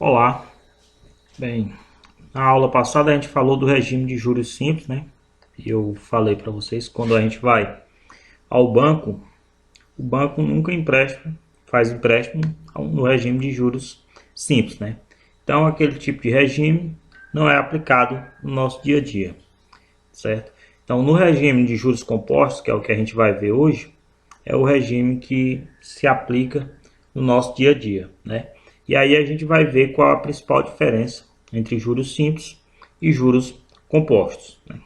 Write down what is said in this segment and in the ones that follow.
Olá, bem, na aula passada a gente falou do regime de juros simples, né? E eu falei para vocês que quando a gente vai ao banco, o banco nunca faz empréstimo no regime de juros simples, né? Então aquele tipo de regime não é aplicado no nosso dia a dia, certo? Então no regime de juros compostos, que é o que a gente vai ver hoje, é o regime que se aplica no nosso dia a dia, né? E aí a gente vai ver qual a principal diferença entre juros simples e juros compostos, né?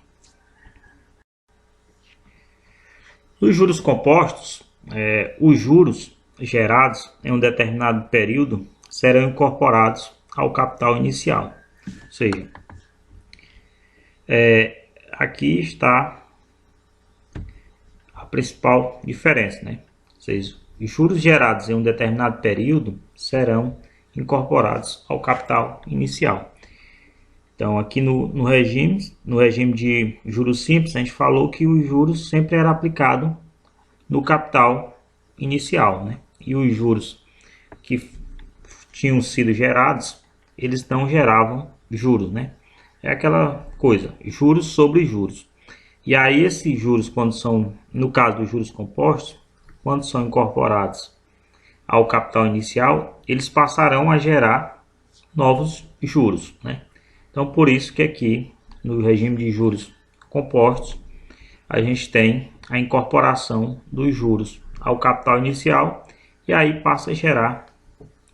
Nos juros compostos, os juros gerados em um determinado período serão incorporados ao capital inicial. Ou seja, aqui está a principal diferença, né? Ou seja, os juros gerados em um determinado período serão incorporados ao capital inicial. Então, aqui no regime de juros simples, a gente falou que os juros sempre era aplicado no capital inicial, né? E os juros que tinham sido gerados, eles não geravam juros, né? É aquela coisa, juros sobre juros. E aí esses juros, quando são, no caso dos juros compostos, quando são incorporados ao capital inicial, eles passarão a gerar novos juros, né? Então, por isso que aqui no regime de juros compostos, a gente tem a incorporação dos juros ao capital inicial e aí passa a gerar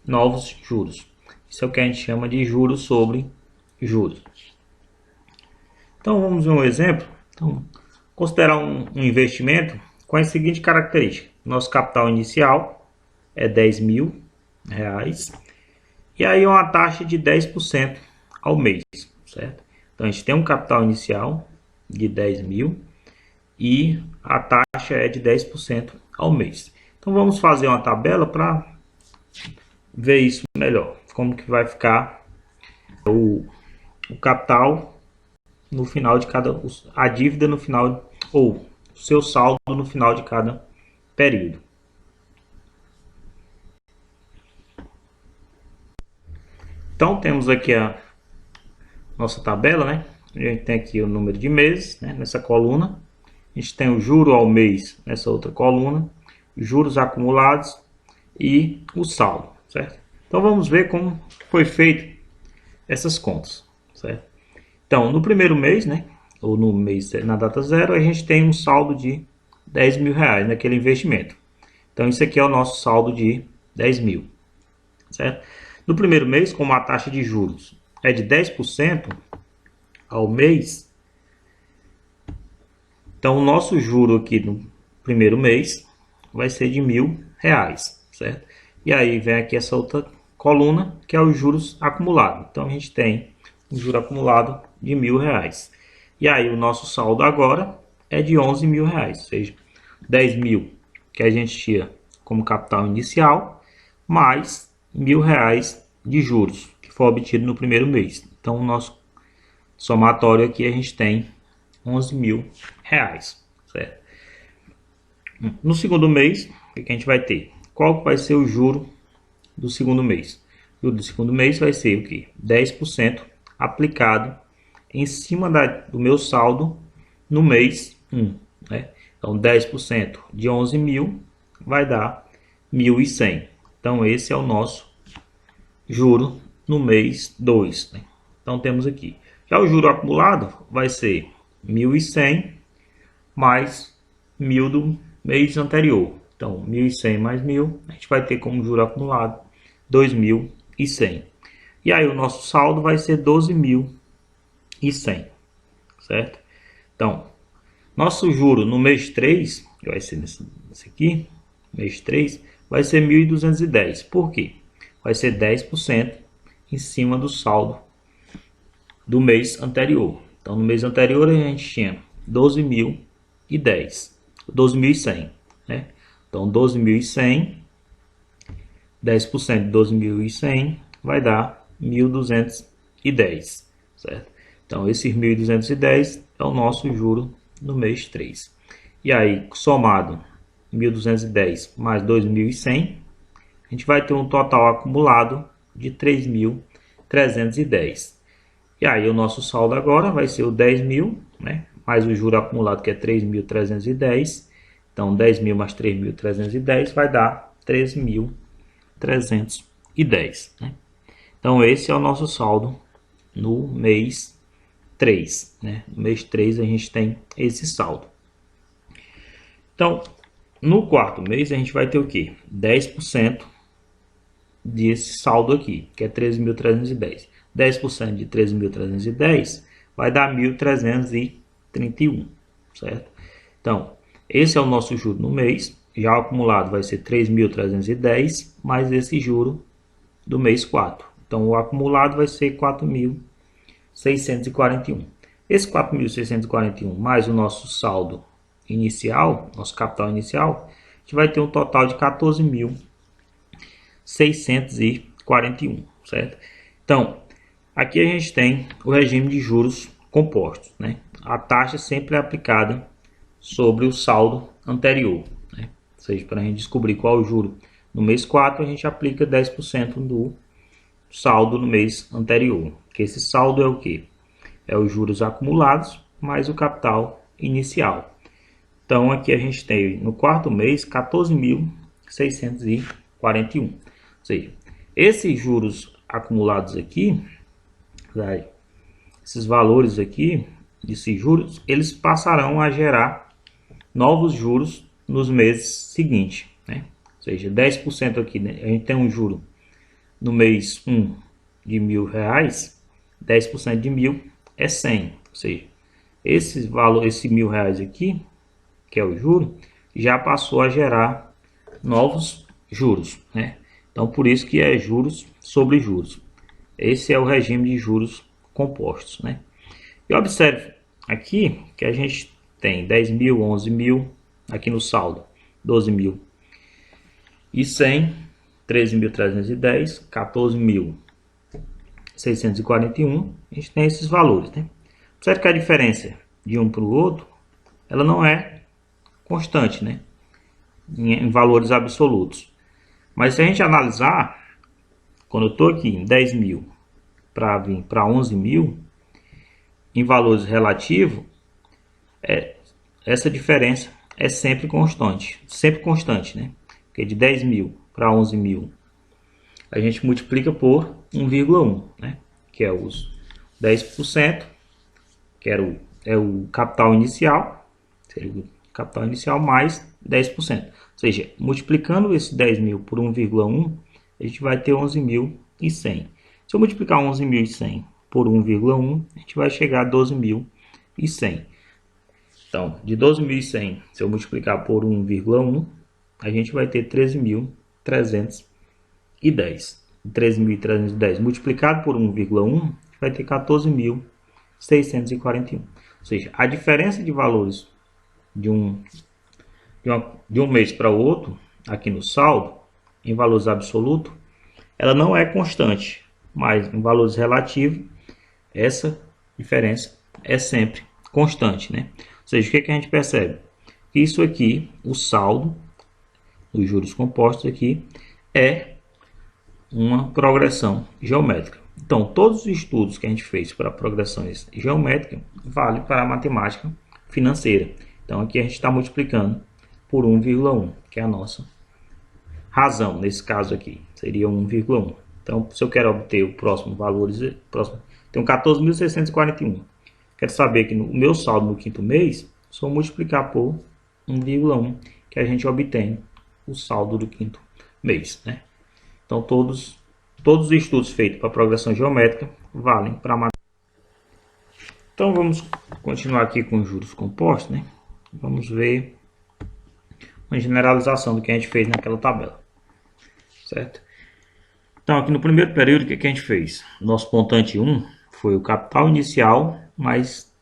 novos juros. Isso é o que a gente chama de juros sobre juros. Então, vamos ver um exemplo. Então, considerar um investimento com a seguinte característica. Nosso capital inicial é R$ 10.000 e aí uma taxa de 10% ao mês, certo? Então a gente tem um capital inicial de 10.000 e a taxa é de 10% ao mês. Então vamos fazer uma tabela para ver isso melhor. Como que vai ficar o capital no final de cada, a dívida no final, ou o seu saldo no final de cada período. Então temos aqui a nossa tabela, né? A gente tem aqui o número de meses, né? Nessa coluna. A gente tem o juro ao mês nessa outra coluna, juros acumulados e o saldo, certo? Então vamos ver como foi feito essas contas, certo? Então no primeiro mês, né? Ou no mês na data zero, a gente tem um saldo de R$ 10.000 naquele investimento. Então isso aqui é o nosso saldo de 10.000, certo? No primeiro mês, como a taxa de juros é de 10% ao mês, então o nosso juro aqui no primeiro mês vai ser de R$ 1.000, certo? E aí vem aqui essa outra coluna que é os juros acumulados. Então a gente tem um juro acumulado de R$ 1.000. E aí o nosso saldo agora é de R$ 11.000, ou seja, 10.000 que a gente tinha como capital inicial, mais R$ 1.000 de juros que foi obtido no primeiro mês. Então o nosso somatório aqui a gente tem R$ 11.000, certo? No segundo mês, o que a gente vai ter? Qual vai ser o juro do segundo mês? O juro do segundo mês vai ser o que? 10% aplicado em cima do meu saldo no mês 1, né? Então 10% de 11.000 vai dar 1.100. Então esse é o nosso juro no mês 2, né? Então temos aqui. Já o juro acumulado vai ser 1.100 mais 1.000 do mês anterior. Então 1.100 mais 1.000, a gente vai ter como juro acumulado 2.100. E aí o nosso saldo vai ser 12.100, certo? Então, nosso juro no mês 3, que vai ser nesse aqui, mês 3, vai ser 1.210. Por quê? Vai ser 10% em cima do saldo do mês anterior. Então, no mês anterior a gente tinha 12.100, né? Então, 12.100, 10% de 12.100 vai dar 1.210, certo? Então, esses 1.210 é o nosso juro no mês 3. E aí, somado 1.210 mais 2.100, a gente vai ter um total acumulado de 3.210. 10.310. E aí o nosso saldo agora vai ser o 10.000, né? Mais o juro acumulado que é 3.310. Então 10.000 mais 3.310 vai dar 3.310, né? Então esse é o nosso saldo no mês 3, né? No mês 3 a gente tem esse saldo. Então, no quarto mês a gente vai ter o quê? 10% desse saldo aqui, que é 13.310. 10% de 13.310 vai dar 1.331, certo? Então, esse é o nosso juro no mês. Já o acumulado vai ser 3.310 mais esse juro do mês 4. Então, o acumulado vai ser 4.641. Esse 4.641 mais o nosso saldo inicial, nosso capital inicial, a gente vai ter um total de 14.641, certo? Então, aqui a gente tem o regime de juros compostos, né? A taxa sempre é aplicada sobre o saldo anterior, né? Ou seja, para a gente descobrir qual é o juro no mês 4, a gente aplica 10% do saldo no mês anterior. Que esse saldo é o que? É os juros acumulados mais o capital inicial. Então aqui a gente tem no quarto mês 14.641. Ou seja, esses juros acumulados aqui, esses valores aqui, esses juros, eles passarão a gerar novos juros nos meses seguintes, né? Ou seja, 10% aqui, né? A gente tem um juro no mês 1 de R$1.000, 10% de 1.000 é 100. Ou seja, esse valor, esse R$1.000 aqui, que é o juro, já passou a gerar novos juros, né? Então, por isso que é juros sobre juros. Esse é o regime de juros compostos, né? E observe aqui que a gente tem 10.000, 11.000, aqui no saldo, 12.100, 13.310, 14.641. A gente tem esses valores, né? Observe que a diferença de um para o outro, ela não é constante, né? Em valores absolutos. Mas se a gente analisar, quando eu estou aqui em 10.000 para vir para 11.000, em valores relativos, essa diferença é sempre constante, né? Porque de 10.000 para 11.000, a gente multiplica por 1,1, né? Que é os 10%, que é o capital inicial, seria o capital inicial mais 10%. Ou seja, multiplicando esse 10.000 por 1,1, a gente vai ter 11.100. Se eu multiplicar 11.100 por 1,1, a gente vai chegar a 12.100. Então, de 12.100, se eu multiplicar por 1,1, a gente vai ter 13.310. 13.310 multiplicado por 1,1, vai ter 14.641. Ou seja, a diferença de valores de um mês para o outro, aqui no saldo, em valores absolutos, ela não é constante, mas em valores relativos, essa diferença é sempre constante, né? Ou seja, o que a gente percebe? Que isso aqui, o saldo dos juros compostos aqui, é uma progressão geométrica. Então, todos os estudos que a gente fez para progressões geométricas vale para a matemática financeira. Então, aqui a gente está multiplicando por 1,1, que é a nossa razão, nesse caso aqui, seria 1,1. Então, se eu quero obter o próximo valor, tem 14.641. Quero saber que o meu saldo no quinto mês, só multiplicar por 1,1, que a gente obtém o saldo do quinto mês, né? Então, todos os estudos feitos para progressão geométrica valem para a matemática. Então, vamos continuar aqui com juros compostos, né? Vamos ver uma generalização do que a gente fez naquela tabela, certo? Então, aqui no primeiro período, o que a gente fez? Nosso montante 1 foi o capital inicial mais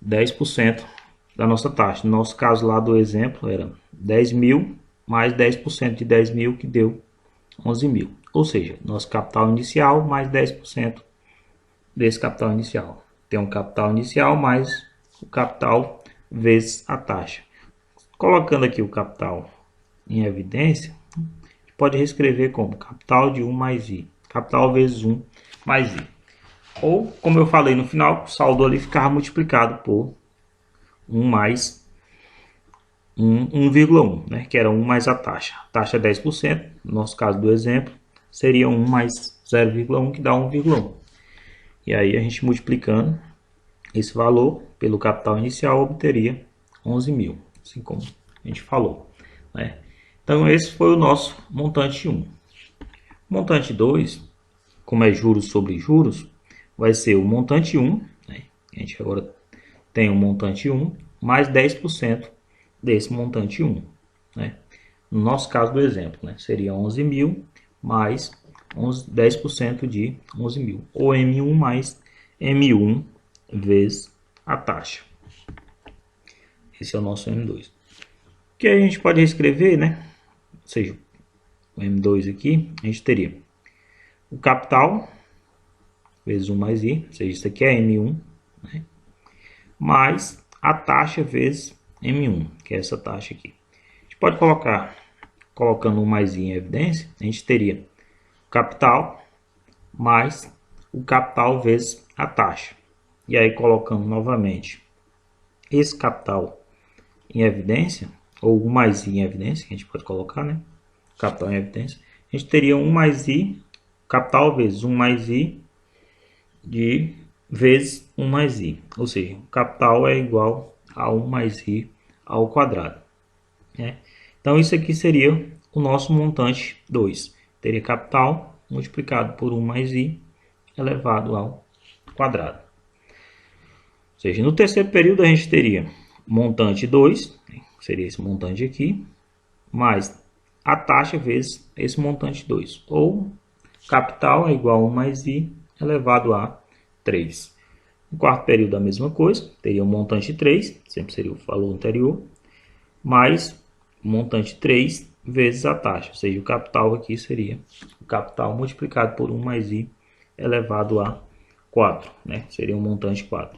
10% da nossa taxa. No nosso caso lá do exemplo, era 10.000 mais 10% de 10.000, que deu 11.000. Ou seja, nosso capital inicial mais 10% desse capital inicial. Tem um capital inicial mais o capital vezes a taxa. Colocando aqui o capital em evidência, pode reescrever como capital de 1 mais I. capital vezes 1 mais i. Ou, como eu falei no final, o saldo ali ficava multiplicado por 1 mais 1,1, né? Que era 1 mais a taxa. A taxa é 10%, no nosso caso do exemplo, seria 1 mais 0,1, que dá 1,1. E aí a gente multiplicando esse valor pelo capital inicial obteria 11 mil, assim como a gente falou, né? Então esse foi o nosso montante 1. Montante 2, como é juros sobre juros, vai ser o montante 1, né? A gente agora tem o montante 1 mais 10% desse montante 1, né? No nosso caso do exemplo, né? Seria 11 mil mais 10% de 11 mil, ou M1 mais M1 vezes a taxa. Esse é o nosso M2. Que a gente pode reescrever, né? Ou seja, o M2 aqui, a gente teria o capital vezes 1 mais i, ou seja, isso aqui é M1, né? Mais a taxa vezes M1, que é essa taxa aqui. A gente pode colocar, colocando 1 mais i em evidência, a gente teria o capital mais o capital vezes a taxa. E aí, colocando novamente esse capital em evidência, ou 1 mais i em evidência, que a gente pode colocar, né? Capital em evidência, a gente teria 1 mais i, capital vezes 1 mais i de vezes 1 mais i. Ou seja, o capital é igual a 1 mais i ao quadrado, né? Então, isso aqui seria o nosso montante 2. Teria capital multiplicado por 1 mais i elevado ao quadrado. Ou seja, no terceiro período a gente teria montante 2, seria esse montante aqui, mais a taxa vezes esse montante 2. Ou capital é igual a 1 mais i elevado a 3. No quarto período a mesma coisa, teria o montante 3, sempre seria o valor anterior, mais o montante 3 vezes a taxa. Ou seja, o capital aqui seria o capital multiplicado por 1 mais i elevado a 4, né? Seria um montante 4.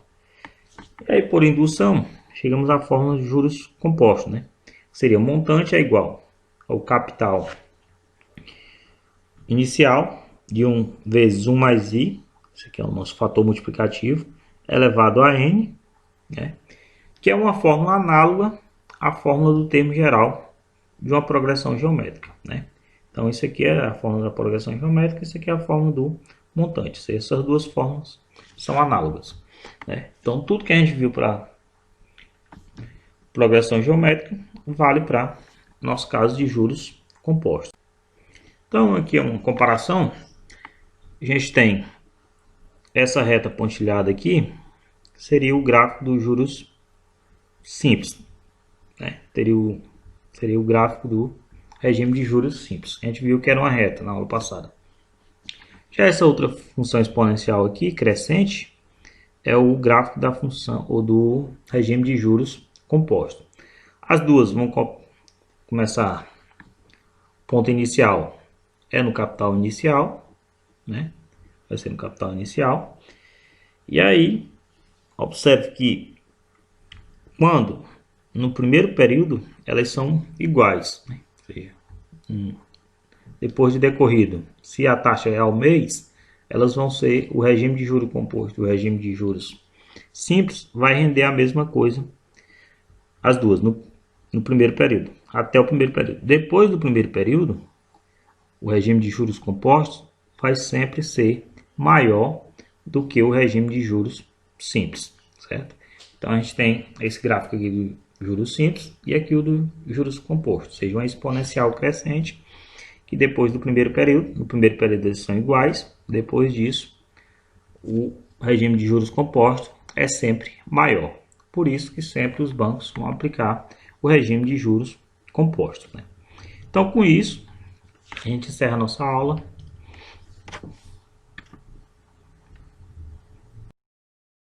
E aí, por indução, chegamos à fórmula de juros compostos, né? Seria o montante é igual ao capital inicial de 1 vezes 1 mais i, esse aqui é o nosso fator multiplicativo, elevado a n, né? Que é uma fórmula análoga à fórmula do termo geral de uma progressão geométrica, né? Então, isso aqui é a fórmula da progressão geométrica, isso aqui é a fórmula do montante. Essas duas fórmulas são análogas, né? Então, tudo que a gente viu para progressão geométrica vale para nosso caso de juros compostos. Então, aqui é uma comparação. A gente tem essa reta pontilhada aqui, seria o gráfico dos juros simples, né? Seria o gráfico do regime de juros simples. A gente viu que era uma reta na aula passada. Já essa outra função exponencial aqui, crescente, é o gráfico da função ou do regime de juros composto. As duas vão começar. Ponto inicial é no capital inicial, né? Vai ser no capital inicial. E aí, observe que quando no primeiro período elas são iguais, né? Ou seja, depois de decorrido, se a taxa é ao mês, elas vão ser o regime de juros composto, o regime de juros simples vai render a mesma coisa, as duas, no primeiro período, até o primeiro período. Depois do primeiro período, o regime de juros compostos vai sempre ser maior do que o regime de juros simples, certo? Então, a gente tem esse gráfico aqui do juros simples e aqui o do juros compostos, ou seja, uma exponencial crescente, que depois do primeiro período, no primeiro período eles são iguais, depois disso, o regime de juros compostos é sempre maior. Por isso que sempre os bancos vão aplicar o regime de juros compostos, né? Então, com isso, a gente encerra a nossa aula.